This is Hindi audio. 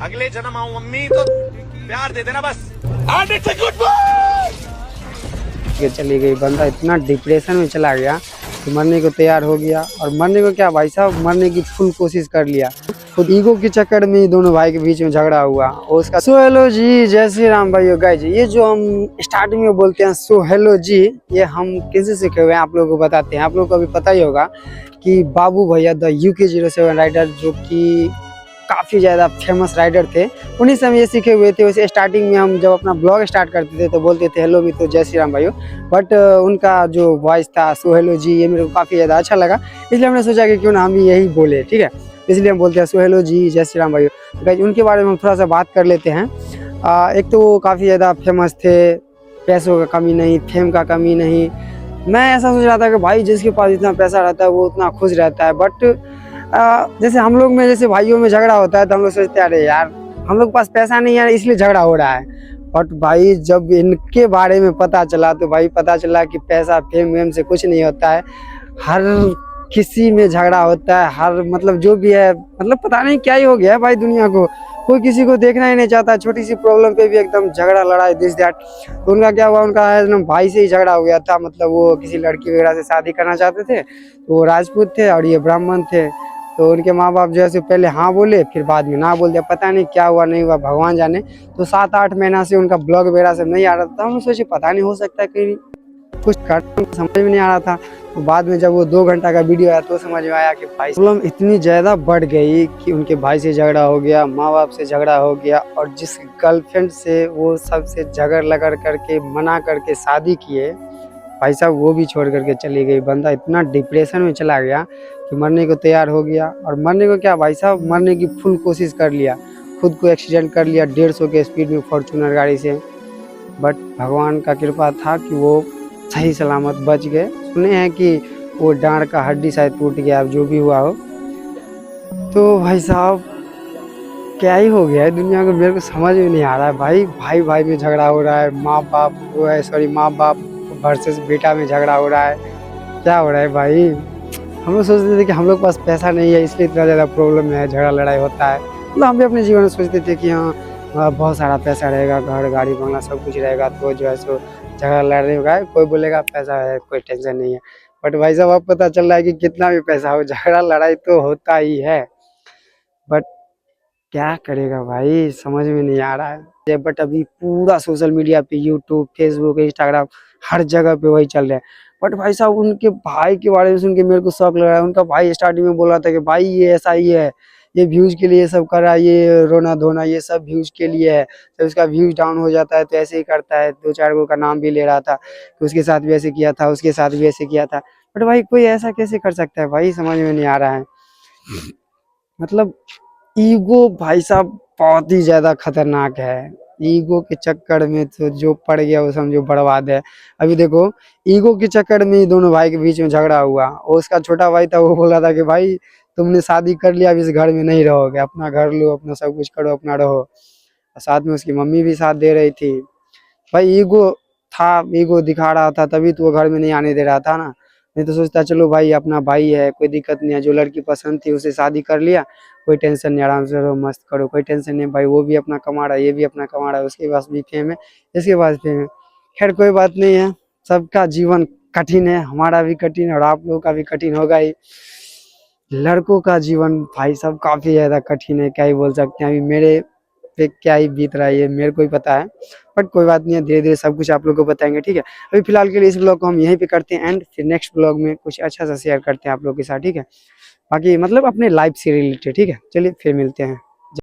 अगले जन्म आऊं मम्मी तो प्यार दे देना बस। And it's a good boy. चली गई, बंदा इतना डिप्रेशन में चला गया कि मरने को तैयार हो गया। और मरने को क्या भाई साहब, मरने की फुल कोशिश कर लिया। खुद ईगो के चक्कर में ही दोनों भाई के बीच में झगड़ा हुआ और उसका सो हेलो जी, जय श्री राम भाई गाइस जी। ये जो हम स्टार्टिंग में बोलते हैं सो हेलो जी, ये हम किससे सीखे हुए हैं आप लोगों को बताते हैं। आप लोगों को अभी पता ही होगा कि बाबू भैया द UK07 राइडर, जो कि काफ़ी ज़्यादा फेमस राइडर थे, उन्हीं से हम ये सीखे हुए थे। वैसे स्टार्टिंग में हम जब अपना ब्लॉग स्टार्ट करते थे तो बोलते थे हेलो मित्रों, जय श्री राम भाइयों। बट उनका जो वॉइस था सो हेलो जी, ये मेरे को काफ़ी ज़्यादा अच्छा लगा, इसलिए हमने सोचा कि क्यों ना हम भी यही बोले, ठीक है। इसलिए हम बोलते हैं सो हेलो जी, जय श्री राम भाइयों। गाइस उनके बारे में हम थोड़ा सा बात कर लेते हैं। एक तो वो काफ़ी ज़्यादा फेमस थे, पैसों का कमी नहीं, फेम का कमी नहीं। मैं ऐसा सोच रहा था कि भाई जिसके पास इतना पैसा रहता है वो उतना खुश रहता है। बट जैसे हम लोग में, जैसे भाइयों में झगड़ा होता है तो हम लोग सोचते हैं अरे यार हम लोग के पास पैसा नहीं है इसलिए झगड़ा हो रहा है। बट भाई जब इनके बारे में पता चला तो भाई पता चला कि पैसा फेम वेम से कुछ नहीं होता है। हर किसी में झगड़ा होता है, हर मतलब जो भी है, मतलब पता नहीं क्या ही हो गया है भाई दुनिया को। कोई किसी को देखना ही नहीं चाहता, छोटी सी प्रॉब्लम पे भी एकदम झगड़ा लड़ाई दिस दैट। तो उनका क्या हुआ, उनका एकदम भाई से ही झगड़ा हो गया था। मतलब वो किसी लड़की वगैरह से शादी करना चाहते थे, तो वो राजपूत थे और ये ब्राह्मण थे। तो उनके माँ बाप जो है पहले हाँ बोले, फिर बाद में ना बोल दिया। पता नहीं क्या हुआ नहीं हुआ, भगवान जाने। तो 7-8 महीना से उनका ब्लॉग वगैरह सब नहीं आ रहा था। हम सोचे पता नहीं, हो सकता है कहीं कुछ समझ में नहीं आ रहा था। तो बाद में जब वो 2 घंटा का वीडियो आया तो समझ में आया कि भाई प्रॉब्लम इतनी ज़्यादा बढ़ गई कि उनके भाई से झगड़ा हो गया, माँ बाप से झगड़ा हो गया, और जिस गर्लफ्रेंड से वो सबसे झगड़ लगड़ करके मना करके शादी किए, भाई साहब वो भी छोड़ करके चली गई। बंदा इतना डिप्रेशन में चला गया कि मरने को तैयार हो गया। और मरने को क्या भाई साहब, मरने की फुल कोशिश कर लिया। खुद को एक्सीडेंट कर लिया 150 के स्पीड में फॉर्चूनर गाड़ी से। बट भगवान का कृपा था कि वो सही सलामत बच गए। सुने हैं कि वो डांड का हड्डी शायद टूट गया, अब जो भी हुआ हो। तो भाई साहब क्या ही हो गया है दुनिया को, मेरे को समझ में नहीं आ रहा है। भाई भाई में झगड़ा हो रहा है, माँ बाप वर्सेस बेटा में झगड़ा हो रहा है। क्या हो रहा है भाई। हम लोग सोचते थे कि हम लोग के पास पैसा नहीं है इसलिए इतना ज़्यादा प्रॉब्लम है, झगड़ा लड़ाई होता है। मतलब हम भी अपने जीवन में सोचते थे कि हाँ बहुत सारा पैसा रहेगा, घर गाड़ी बंगला सब कुछ रहेगा, तो जो है सो झगड़ा लड़ने होगा, कोई बोलेगा पैसा है कोई टेंशन नहीं है। बट भाई साहब अब पता चल रहा है कि कितना भी पैसा हो, झगड़ा लड़ाई तो होता ही है। बट क्या करेगा भाई, समझ में नहीं आ रहा है। बट अभी पूरा सोशल मीडिया पे यूट्यूब, फेसबुक, इंस्टाग्राम हर जगह पे वही चल रहा है। बट भाई साहब उनके भाई के बारे में सुन के मेरे को शौक लग रहा है। उनका भाई स्टार्टिंग में बोल रहा था कि भाई ये ऐसा ही है, ये व्यूज के लिए सब कर रहा है, ये रोना धोना ये सब व्यूज के लिए है। तो उसका व्यूज डाउन हो जाता है तो ऐसे ही करता है। 2-4 गो का नाम भी ले रहा था कि उसके साथ भी ऐसे किया था, उसके साथ भी ऐसे किया था। बट भाई कोई ऐसा कैसे कर सकता है भाई, समझ में नहीं आ रहा है। मतलब ईगो भाई साहब बहुत ही ज्यादा खतरनाक है। ईगो के चक्कर में तो जो पड़ गया वो समझो बर्बाद है। अभी देखो ईगो के चक्कर में ही दोनों भाई के बीच में झगड़ा हुआ। और उसका छोटा भाई था, वो बोल रहा था कि भाई तुमने शादी कर लिया, अब इस घर में नहीं रहोगे, अपना घर लो, अपना सब कुछ करो, अपना रहो। और साथ में उसकी मम्मी भी साथ दे रही थी। भाई ईगो था, ईगो दिखा रहा था, तभी तो वो घर में नहीं आने दे रहा था ना। नहीं तो सोचता चलो भाई अपना भाई है, कोई दिक्कत नहीं है, जो लड़की पसंद थी उसे शादी कर लिया, कोई टेंशन नहीं, आराम से रहो, मस्त करो, कोई टेंशन नहीं। भाई वो भी अपना कमा रहा है, ये भी अपना कमा रहा है, उसके पास भी फेम है, इसके पास फेम है। खैर कोई बात नहीं है, सबका जीवन कठिन है, हमारा भी कठिन है और आप लोगों का भी कठिन होगा ही। लड़कों का जीवन भाई साहब काफी ज्यादा कठिन है, क्या ही बोल सकते हैं। अभी मेरे पे क्या ही बीत रहा है ये मेरे को ही पता है। बट कोई बात नहीं है, धीरे धीरे सब कुछ आप लोग को बताएंगे, ठीक है। अभी फिलहाल के लिए इस ब्लॉग को हम यहीं पे करते हैं एंड फिर नेक्स्ट ब्लॉग में कुछ अच्छा सा शेयर करते हैं आप लोग के साथ, ठीक है। बाकी मतलब अपने लाइफ से रिलेटेड, ठीक है। चलिए फिर मिलते हैं।